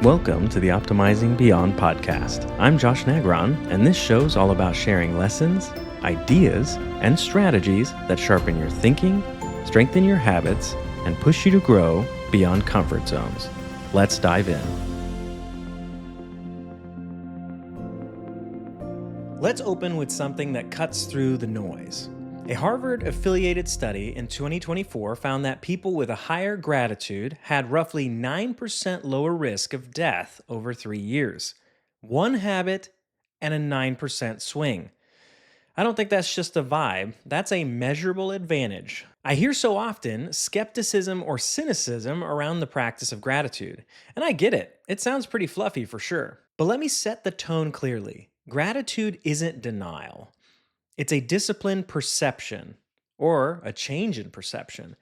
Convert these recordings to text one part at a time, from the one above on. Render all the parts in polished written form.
Welcome to the Optimizing Beyond podcast. I'm Josh Negron, and this show's all about sharing lessons, ideas, and strategies that sharpen your thinking, strengthen your habits, and push you to grow beyond comfort zones. Let's dive in. Let's open with something that cuts through the noise. A Harvard-affiliated study in 2024 found that people with a higher gratitude had roughly 9% lower risk of death over 3 years. One habit and a 9% swing. I don't think that's just a vibe, that's a measurable advantage. I hear so often skepticism or cynicism around the practice of gratitude. And I get it, it sounds pretty fluffy for sure. But let me set the tone clearly. Gratitude isn't denial. It's a disciplined perception, or a change in perception.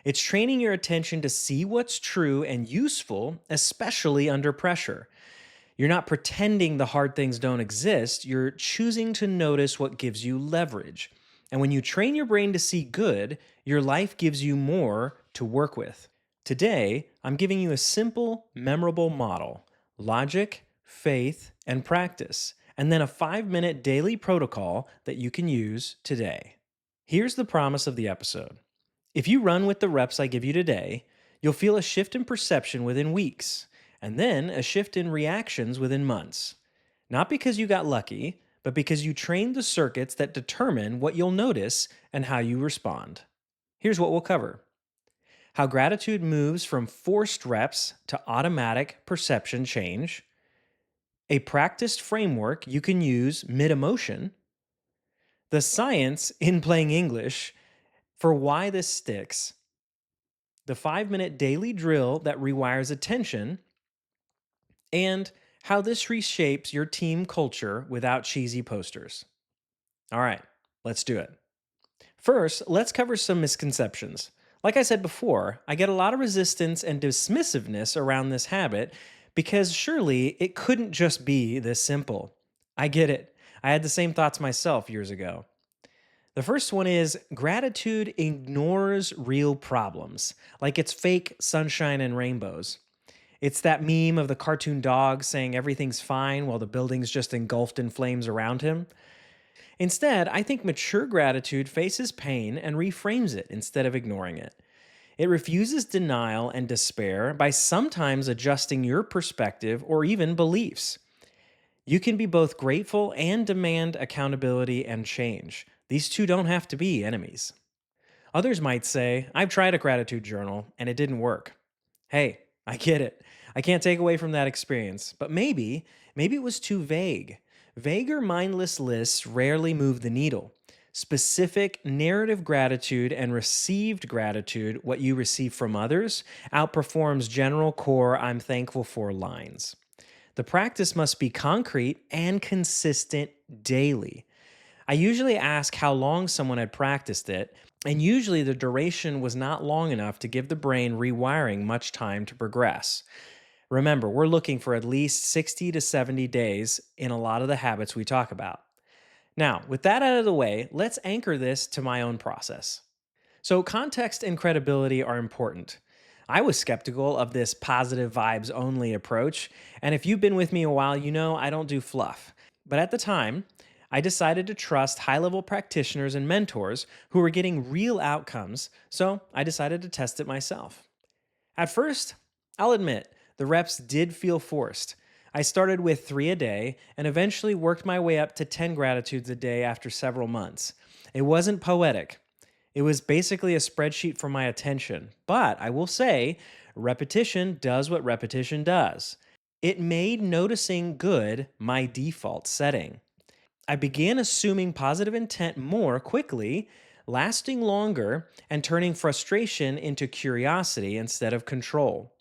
It's training your attention to see what's true and useful, especially under pressure. You're not pretending the hard things don't exist, you're choosing to notice what gives you leverage. And when you train your brain to see good, your life gives you more to work with. Today, I'm giving you a simple, memorable model: logic, faith, and practice, and then a 5-minute daily protocol that you can use today. Here's the promise of the episode. If you run with the reps I give you today, you'll feel a shift in perception within weeks, and then a shift in reactions within months. Not because you got lucky, but because you trained the circuits that determine what you'll notice and how you respond. Here's what we'll cover: how gratitude moves from forced reps to automatic perception change, a practiced framework you can use mid-emotion, the science in plain English for why this sticks, the 5-minute daily drill that rewires attention, and how this reshapes your team culture without cheesy posters. All right, let's do it. First, let's cover some misconceptions. Like I said before, I get a lot of resistance and dismissiveness around this habit because surely it couldn't just be this simple. I get it. I had the same thoughts myself years ago. The first one is gratitude ignores real problems, like it's fake sunshine and rainbows. It's that meme of the cartoon dog saying everything's fine while the building's just engulfed in flames around him. Instead, I think mature gratitude faces pain and reframes it instead of ignoring it. It refuses denial and despair by sometimes adjusting your perspective or even beliefs. You can be both grateful and demand accountability and change. These two don't have to be enemies. Others might say, I've tried a gratitude journal and it didn't work. Hey, I get it. I can't take away from that experience, but maybe it was too vague. Vague or mindless lists rarely move the needle. Specific narrative gratitude and received gratitude, what you receive from others, outperforms general core I'm thankful for lines. The practice must be concrete and consistent daily. I usually ask how long someone had practiced it, and usually the duration was not long enough to give the brain rewiring much time to progress. Remember, we're looking for at least 60 to 70 days in a lot of the habits we talk about. Now, with that out of the way, let's anchor this to my own process. So, context and credibility are important. I was skeptical of this positive vibes only approach, and if you've been with me a while, you know I don't do fluff. But at the time, I decided to trust high-level practitioners and mentors who were getting real outcomes, so I decided to test it myself. At first, I'll admit, the reps did feel forced. I started with 3 a day and eventually worked my way up to 10 gratitudes a day after several months. It wasn't poetic. It was basically a spreadsheet for my attention. But I will say, repetition does what repetition does. It made noticing good my default setting. I began assuming positive intent more quickly, lasting longer, and turning frustration into curiosity instead of control.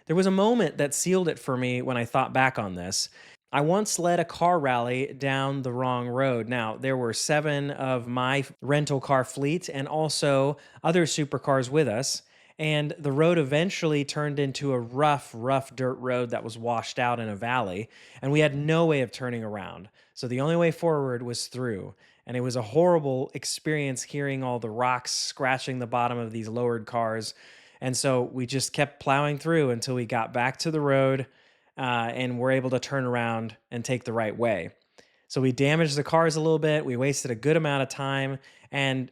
There was a moment that sealed it for me when I thought back on this. I once led a car rally down the wrong road. Now, there were 7 of my rental car fleet and also other supercars with us. And the road eventually turned into a rough dirt road that was washed out in a valley. And we had no way of turning around. So the only way forward was through. And it was a horrible experience hearing all the rocks scratching the bottom of these lowered cars. And so we just kept plowing through until we got back to the road. and we're able to turn around and take the right way. So we damaged the cars a little bit. We wasted a good amount of time. And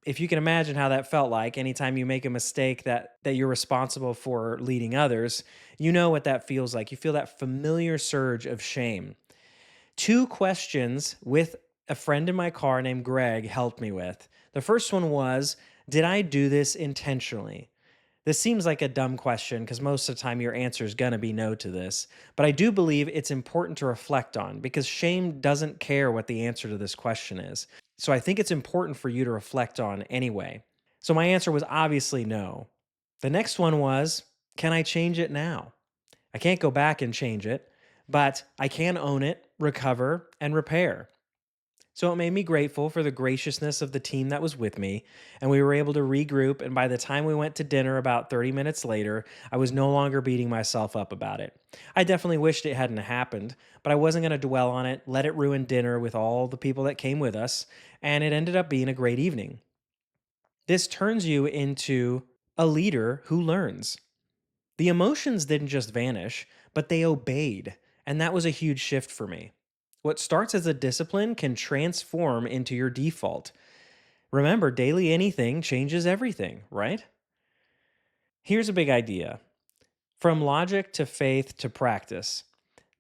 if you can imagine how that felt like anytime you make a mistake that you're responsible for leading others, you know what that feels like. You feel that familiar surge of shame. Two questions with a friend in my car named Greg helped me with. The first one was, did I do this intentionally? This seems like a dumb question because most of the time your answer is going to be no to this. But I do believe it's important to reflect on because shame doesn't care what the answer to this question is. So I think it's important for you to reflect on anyway. So my answer was obviously no. The next one was, can I change it now? I can't go back and change it, but I can own it, recover, and repair. So it made me grateful for the graciousness of the team that was with me, and we were able to regroup. And by the time we went to dinner about 30 minutes later, I was no longer beating myself up about it. I definitely wished it hadn't happened, but I wasn't going to dwell on it, let it ruin dinner with all the people that came with us, and it ended up being a great evening. This turns you into a leader who learns. The emotions didn't just vanish, but they obeyed. And that was a huge shift for me. What starts as a discipline can transform into your default. Remember, daily anything changes everything, right? Here's a big idea: from logic to faith to practice.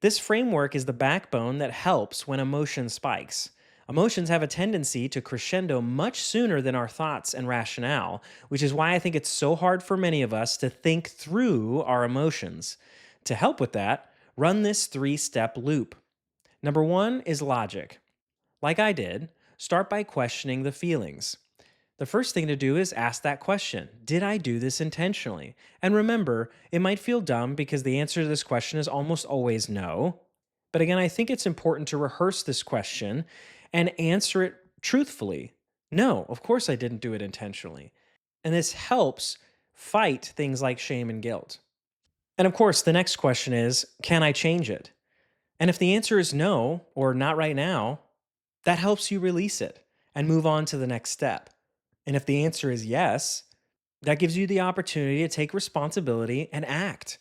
This framework is the backbone that helps when emotion spikes. Emotions have a tendency to crescendo much sooner than our thoughts and rationale, which is why I think it's so hard for many of us to think through our emotions. To help with that, run this 3 step loop. Number one is logic. Like I did, start by questioning the feelings. The first thing to do is ask that question: did I do this intentionally? And remember, it might feel dumb because the answer to this question is almost always no. But again, I think it's important to rehearse this question and answer it truthfully. No, of course I didn't do it intentionally. And this helps fight things like shame and guilt. And of course, the next question is, can I change it? And if the answer is no, or not right now, that helps you release it and move on to the next step. And if the answer is yes, that gives you the opportunity to take responsibility and act.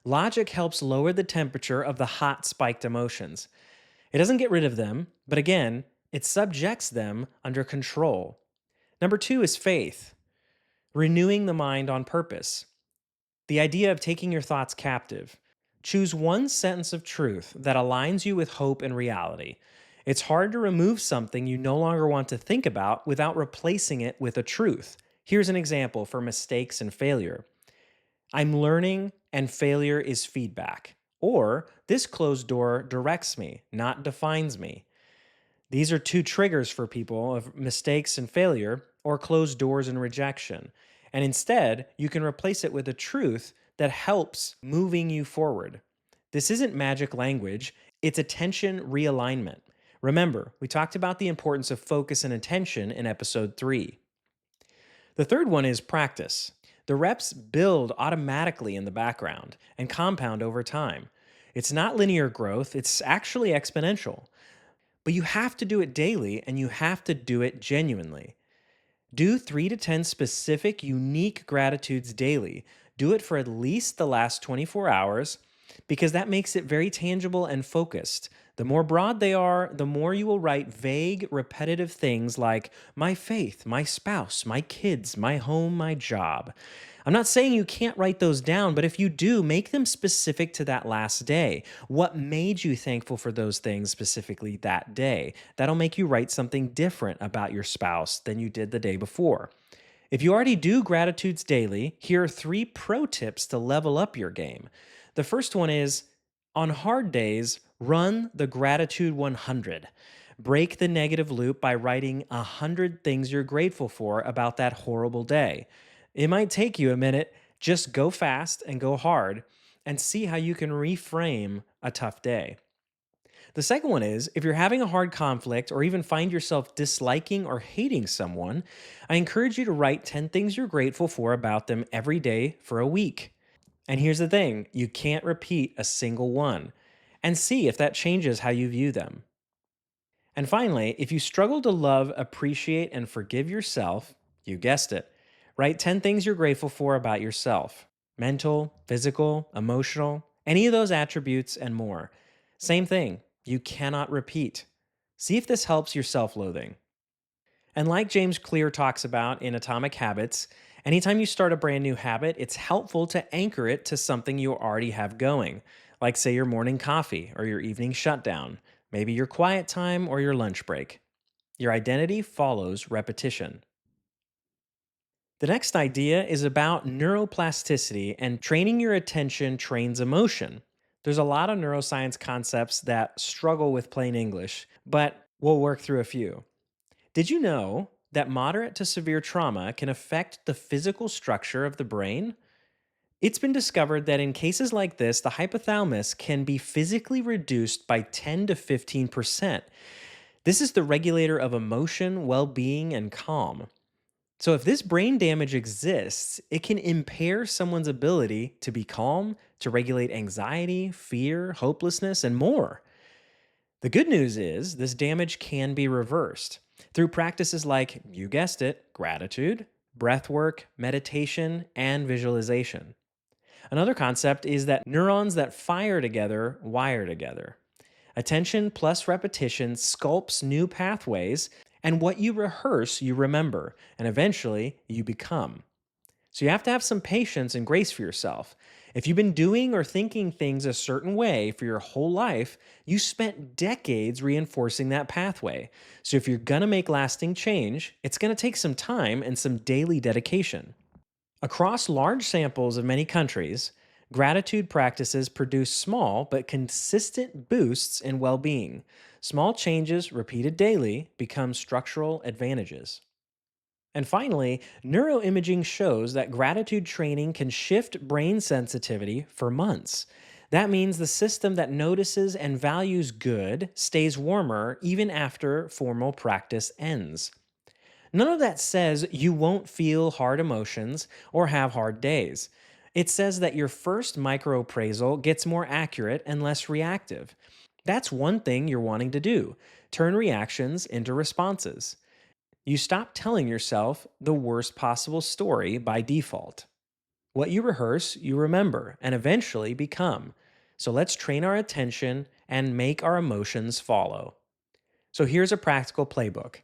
Logic helps lower the temperature of the hot, spiked emotions. It doesn't get rid of them, but again, it subjects them under control. Number two is faith, renewing the mind on purpose. The idea of taking your thoughts captive. Choose one sentence of truth that aligns you with hope and reality. It's hard to remove something you no longer want to think about without replacing it with a truth. Here's an example for mistakes and failure: I'm learning and failure is feedback. Or, this closed door directs me, not defines me. These are two triggers for people of mistakes and failure, or closed doors and rejection. And instead, you can replace it with a truth that helps moving you forward. This isn't magic language, it's attention realignment. Remember, we talked about the importance of focus and attention in episode 3. The third one is practice. The reps build automatically in the background and compound over time. It's not linear growth, it's actually exponential. But you have to do it daily and you have to do it genuinely. Do 3 to 10 specific, unique gratitudes daily. Do it for at least the last 24 hours because that makes it very tangible and focused. The more broad they are, the more you will write vague, repetitive things like my faith, my spouse, my kids, my home, my job. I'm not saying you can't write those down, but if you do, make them specific to that last day. What made you thankful for those things specifically that day? That'll make you write something different about your spouse than you did the day before. If you already do gratitudes daily, here are 3 pro tips to level up your game. The first one is, on hard days, run the gratitude 100. Break the negative loop by writing 100 things you're grateful for about that horrible day. It might take you a minute. Just go fast and go hard and see how you can reframe a tough day. The second one is, if you're having a hard conflict or even find yourself disliking or hating someone, I encourage you to write 10 things you're grateful for about them every day for a week. And here's the thing: you can't repeat a single one. And see if that changes how you view them. And finally, if you struggle to love, appreciate, and forgive yourself, you guessed it, write 10 things you're grateful for about yourself: mental, physical, emotional, Any of those attributes and more. Same thing, you cannot repeat. See if this helps your self loathing. And like James Clear talks about in Atomic Habits, anytime you start a brand new habit, it's helpful to anchor it to something you already have going, like, say, your morning coffee or your evening shutdown, maybe your quiet time or your lunch break. Your identity follows repetition. The next idea is about neuroplasticity and training your attention trains emotion. There's a lot of neuroscience concepts that struggle with plain English, but we'll work through a few. Did you know that moderate to severe trauma can affect the physical structure of the brain? It's been discovered that in cases like this, the hypothalamus can be physically reduced by 10 to 15%. This is the regulator of emotion, well being, and calm. So, if this brain damage exists, it can impair someone's ability to be calm, to regulate anxiety, fear, hopelessness, and more. The good news is this damage can be reversed through practices like, you guessed it, gratitude, breath work, meditation, and visualization. Another concept is that neurons that fire together wire together. Attention plus repetition sculpts new pathways, and what you rehearse, you remember, and eventually you become. So you have to have some patience and grace for yourself. If you've been doing or thinking things a certain way for your whole life, you spent decades reinforcing that pathway. So if you're gonna make lasting change, it's gonna take some time and some daily dedication. Across large samples of many countries, gratitude practices produce small but consistent boosts in well being. Small changes repeated daily become structural advantages. And finally, neuroimaging shows that gratitude training can shift brain sensitivity for months. That means the system that notices and values good stays warmer even after formal practice ends. None of that says you won't feel hard emotions or have hard days. It says that your first microappraisal gets more accurate and less reactive. That's one thing you're wanting to do: turn reactions into responses. You stop telling yourself the worst possible story by default. What you rehearse, you remember and eventually become. So let's train our attention and make our emotions follow. So here's a practical playbook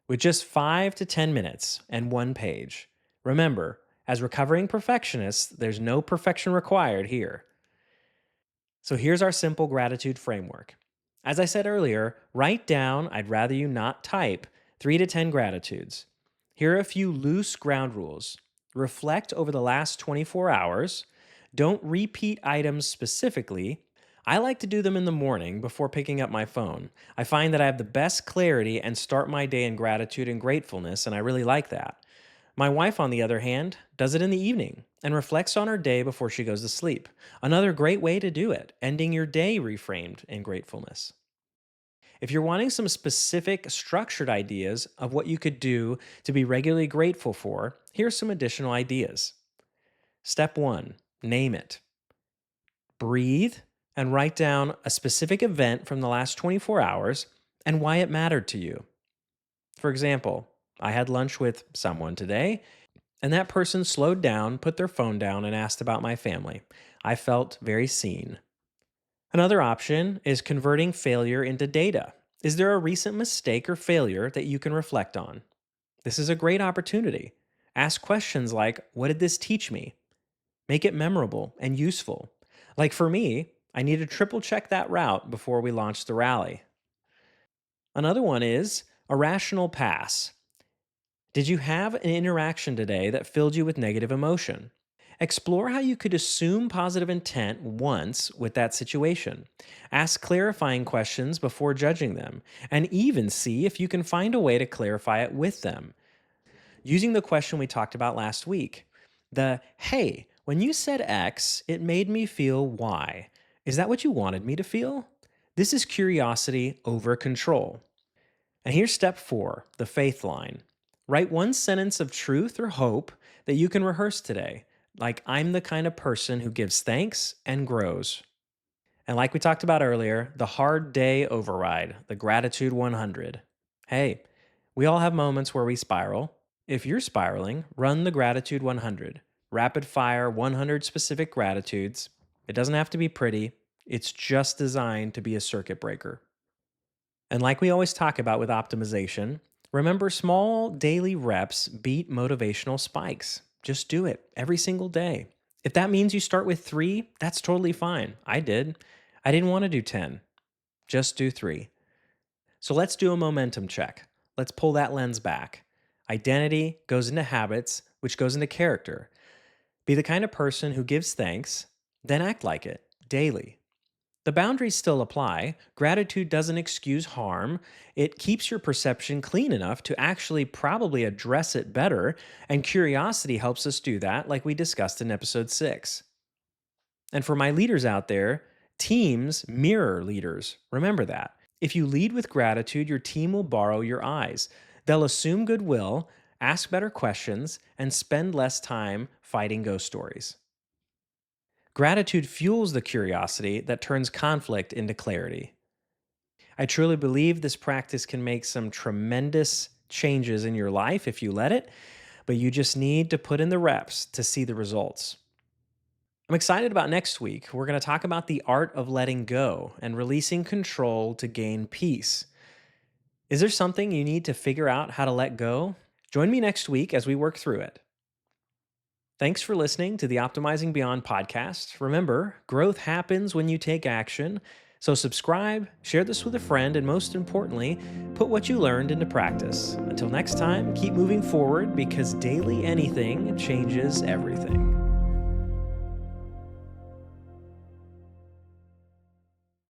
with just 5 to 10 minutes and one page. Remember, as recovering perfectionists, there's no perfection required here. So here's our simple gratitude framework. As I said earlier, write down, I'd rather you not type, 3 to 10 gratitudes. Here are a few loose ground rules. Reflect over the last 24 hours. Don't repeat items specifically. I like to do them in the morning before picking up my phone. I find that I have the best clarity and start my day in gratitude and gratefulness, and I really like that. My wife, on the other hand, does it in the evening and reflects on her day before she goes to sleep. Another great way to do it, ending your day reframed in gratefulness. If you're wanting some specific, structured ideas of what you could do to be regularly grateful for, here's some additional ideas. Step one, name it. Breathe and write down a specific event from the last 24 hours and why it mattered to you. For example, I had lunch with someone today, and that person slowed down, put their phone down, and asked about my family. I felt very seen. Another option is converting failure into data. Is there a recent mistake or failure that you can reflect on? This is a great opportunity. Ask questions like, what did this teach me? Make it memorable and useful. Like for me, I need to triple check that route before we launch the rally. Another one is a rational pass. Did you have an interaction today that filled you with negative emotion? Explore how you could assume positive intent once with that situation. Ask clarifying questions before judging them, and even see if you can find a way to clarify it with them. Using the question we talked about last week, the hey, when you said X, it made me feel Y. Is that what you wanted me to feel? This is curiosity over control. And here's step four, the faith line. Write one sentence of truth or hope that you can rehearse today, like, I'm the kind of person who gives thanks and grows. And like we talked about earlier, the hard day override, the gratitude 100. Hey, we all have moments where we spiral. If you're spiraling, run the gratitude 100. Rapid fire 100 specific gratitudes. It doesn't have to be pretty, it's just designed to be a circuit breaker. And like we always talk about with optimization, remember small daily reps beat motivational spikes. Just do it every single day. If that means you start with 3, that's totally fine. I did. I didn't want to do 10. Just do 3. So let's do a momentum check. Let's pull that lens back. Identity goes into habits, which goes into character. Be the kind of person who gives thanks, then act like it daily. The boundaries still apply. Gratitude doesn't excuse harm. It keeps your perception clean enough to actually probably address it better, and curiosity helps us do that, like we discussed in episode 6. And for my leaders out there, teams mirror leaders. Remember that. If you lead with gratitude, your team will borrow your eyes. They'll assume goodwill, ask better questions, and spend less time fighting ghost stories. Gratitude fuels the curiosity that turns conflict into clarity. I truly believe this practice can make some tremendous changes in your life if you let it, but you just need to put in the reps to see the results. I'm excited about next week. We're going to talk about the art of letting go and releasing control to gain peace. Is there something you need to figure out how to let go? Join me next week as we work through it. Thanks for listening to the Optimizing Beyond podcast. Remember, growth happens when you take action. So subscribe, share this with a friend, and most importantly, put what you learned into practice. Until next time, keep moving forward because daily anything changes everything.